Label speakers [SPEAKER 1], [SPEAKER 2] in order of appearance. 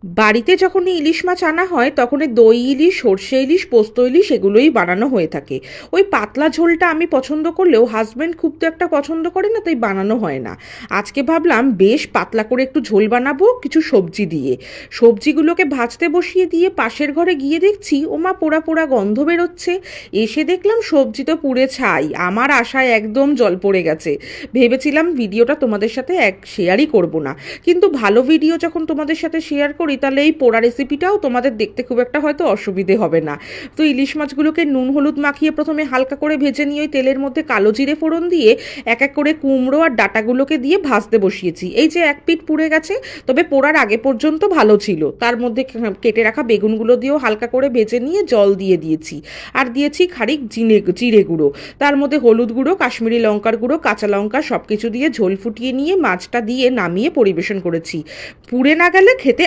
[SPEAKER 1] বাড়িতে যখনই ইলিশ মাছ আনা হয় তখন দই ইলিশ, সর্ষে ইলিশ, পোস্ত ইলিশ এগুলোই বানানো হয়ে থাকে। ওই পাতলা ঝোলটা আমি পছন্দ করলেও হাজব্যান্ড খুব তো একটা পছন্দ করে না, তাই বানানো হয় না। আজকে ভাবলাম বেশ পাতলা করে একটু ঝোল বানাবো কিছু সবজি দিয়ে। সবজিগুলোকে ভাজতে বসিয়ে দিয়ে পাশের ঘরে গিয়ে দেখছি ওমা পোড়া পোড়া গন্ধ বেরোচ্ছে। এসে দেখলাম সবজি তো পুড়ে ছাই। আমার আশায় একদম জল পড়ে গেছে। ভেবেছিলাম ভিডিওটা তোমাদের সাথে শেয়ারই করব না, কিন্তু ভালো ভিডিও যখন তোমাদের সাথে শেয়ার করি তাহলে এই পোড়া রেসিপিটাও তোমাদের দেখতে খুব একটা হয়তো অসুবিধে হবে না। তো ইলিশ মাছগুলোকে নুন হলুদ মাখিয়ে প্রথমে হালকা করে ভেজে নিয়ে ওই তেলের মধ্যে কালো জিরে ফোড়ন দিয়ে এক এক করে কুমড়ো আর ডাঁটাগুলোকে দিয়ে ভাজতে বসিয়েছি। এই যে এক পিঠ পুড়ে গেছে, তবে পোড়ার আগে পর্যন্ত ভালো ছিল। তার মধ্যে কেটে রাখা বেগুনগুলো দিয়েও হালকা করে ভেজে নিয়ে জল দিয়ে দিয়েছি। আর দিয়েছি খানিক জিরে গুঁড়ো, তার মধ্যে হলুদ গুঁড়ো, কাশ্মীরি লঙ্কার গুঁড়ো, কাঁচা লঙ্কা সব কিছু দিয়ে ঝোল ফুটিয়ে নিয়ে মাছটা দিয়ে নামিয়ে পরিবেশন করেছি। পুড়ে না গেলে খেতে